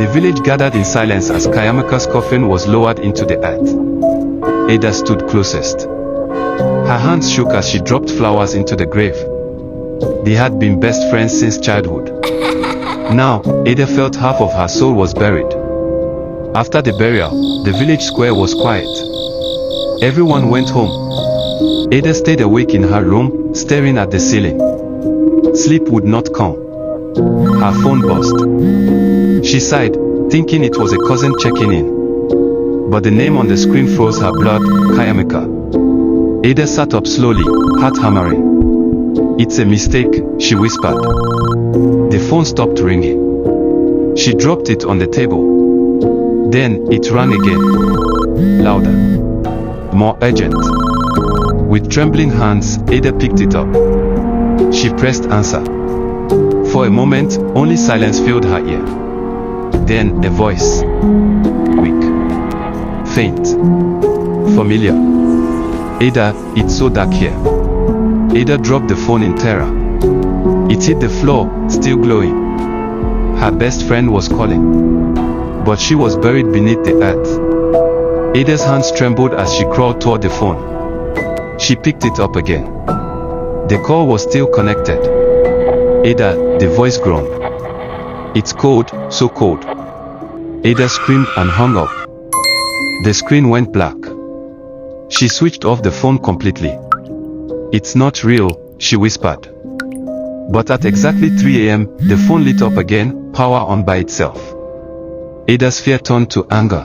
The village gathered in silence as Kayamika's coffin was lowered into the earth. Ada stood closest. Her hands shook as she dropped flowers into the grave. They had been best friends since childhood. Now, Ada felt half of her soul was buried. After the burial, the village square was quiet. Everyone went home. Ada stayed awake in her room, staring at the ceiling. Sleep would not come. Her phone buzzed. She sighed, thinking it was a cousin checking in. But the name on the screen froze her blood, Kayamika. Ada sat up slowly, heart hammering. "It's a mistake," she whispered. The phone stopped ringing. She dropped it on the table. Then, it rang again. Louder. More urgent. With trembling hands, Ada picked it up. She pressed answer. For a moment, only silence filled her ear. Then, a voice. Weak. Faint. Familiar. "Ada, it's so dark here." Ada dropped the phone in terror. It hit the floor, still glowing. Her best friend was calling. But she was buried beneath the earth. Ada's hands trembled as she crawled toward the phone. She picked it up again. The call was still connected. "Ada," the voice groaned. "It's cold, so cold." Ada screamed and hung up. The screen went black. She switched off the phone completely. "It's not real," she whispered. But at exactly 3 a.m., the phone lit up again, power on by itself. Ada's fear turned to anger.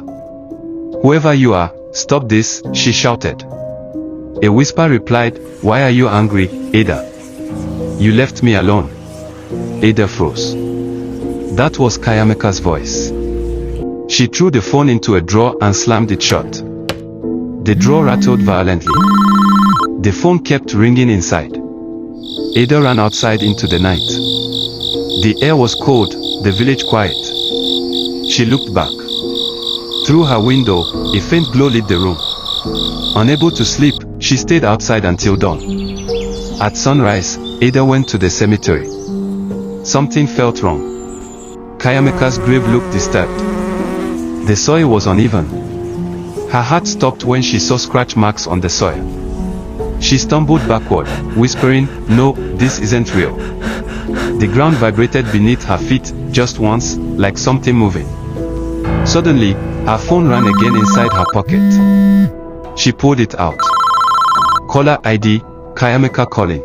"Whoever you are, stop this," she shouted. A whisper replied, "Why are you angry, Ada? You left me alone." Ada froze. That was Kayamika's voice. She threw the phone into a drawer and slammed it shut. The drawer rattled violently. The phone kept ringing inside. Ada ran outside into the night. The air was cold, the village quiet. She looked back. Through her window, a faint glow lit the room. Unable to sleep, she stayed outside until dawn. At sunrise, Ada went to the cemetery. Something felt wrong. Kayamika's grave looked disturbed. The soil was uneven. Her heart stopped when she saw scratch marks on the soil. She stumbled backward, whispering, "No, this isn't real." The ground vibrated beneath her feet, just once, like something moving. Suddenly, her phone rang again inside her pocket. She pulled it out. Caller ID, Kayamika calling.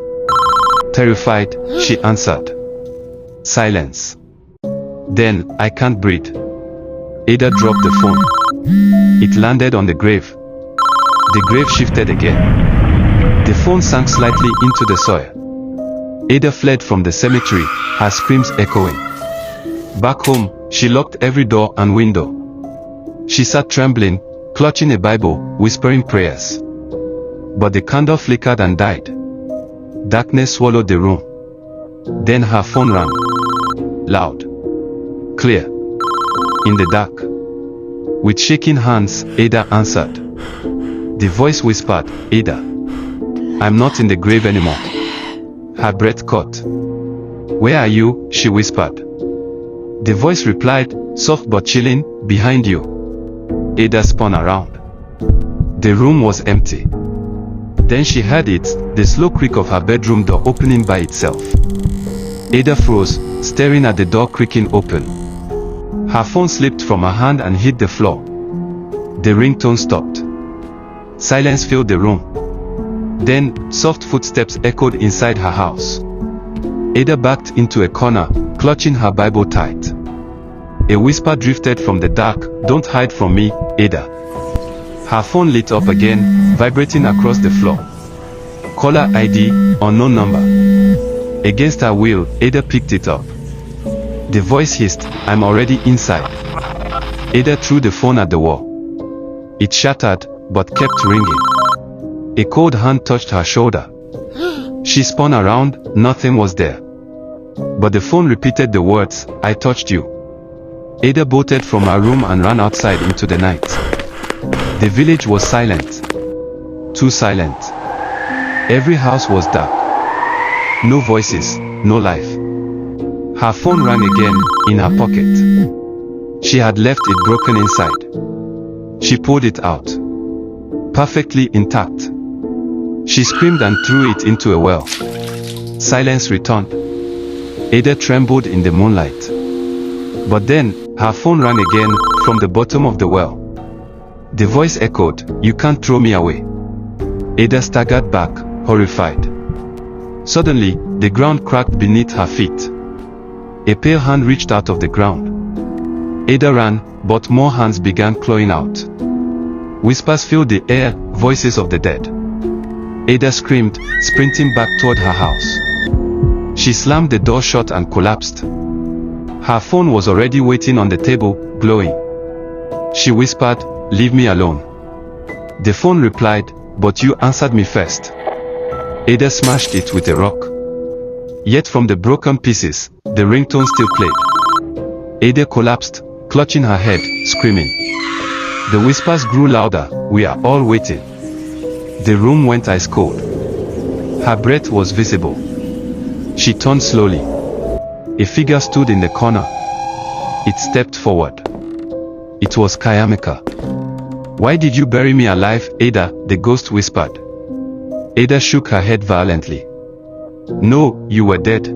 Terrified, she answered. Silence. Then, "I can't breathe." Ada dropped the phone. It landed on the grave. The grave shifted again. The phone sank slightly into the soil. Ada fled from the cemetery, her screams echoing. Back home, she locked every door and window. She sat trembling, clutching a Bible, whispering prayers. But the candle flickered and died. Darkness swallowed the room. Then her phone rang. Loud. Clear. In the dark. With shaking hands, Ada answered. The voice whispered, "Ada, I'm not in the grave anymore." Her breath caught. "Where are you?" she whispered. The voice replied, soft but chilling, "Behind you." Ada spun around. The room was empty. Then she heard it, the slow creak of her bedroom door opening by itself. Ada froze, staring at the door creaking open. Her phone slipped from her hand and hit the floor. The ringtone stopped. Silence filled the room. Then, soft footsteps echoed inside her house. Ada backed into a corner, clutching her Bible tight. A whisper drifted from the dark, "Don't hide from me, Ada." Her phone lit up again, vibrating across the floor. Caller ID, unknown number. Against her will, Ada picked it up. The voice hissed, "I'm already inside." Ada threw the phone at the wall. It shattered, but kept ringing. A cold hand touched her shoulder. She spun around, nothing was there. But the phone repeated the words, "I touched you." Ada bolted from her room and ran outside into the night. The village was silent. Too silent. Every house was dark. No voices, no life. Her phone rang again, in her pocket. She had left it broken inside. She pulled it out. Perfectly intact. She screamed and threw it into a well. Silence returned. Ada trembled in the moonlight. But then, her phone rang again, from the bottom of the well. The voice echoed, "You can't throw me away." Ada staggered back, horrified. Suddenly, the ground cracked beneath her feet. A pale hand reached out of the ground. Ada ran, but more hands began clawing out. Whispers filled the air, voices of the dead. Ada screamed, sprinting back toward her house. She slammed the door shut and collapsed. Her phone was already waiting on the table, glowing. She whispered, "Leave me alone." The phone replied, "But you answered me first." Ada smashed it with a rock. Yet from the broken pieces, the ringtone still played. Ada collapsed, clutching her head, screaming. The whispers grew louder, "We are all waiting." The room went ice cold. Her breath was visible. She turned slowly. A figure stood in the corner. It stepped forward. It was Kayamika. "Why did you bury me alive, Ada?" the ghost whispered. Ada shook her head violently. "No, you were dead."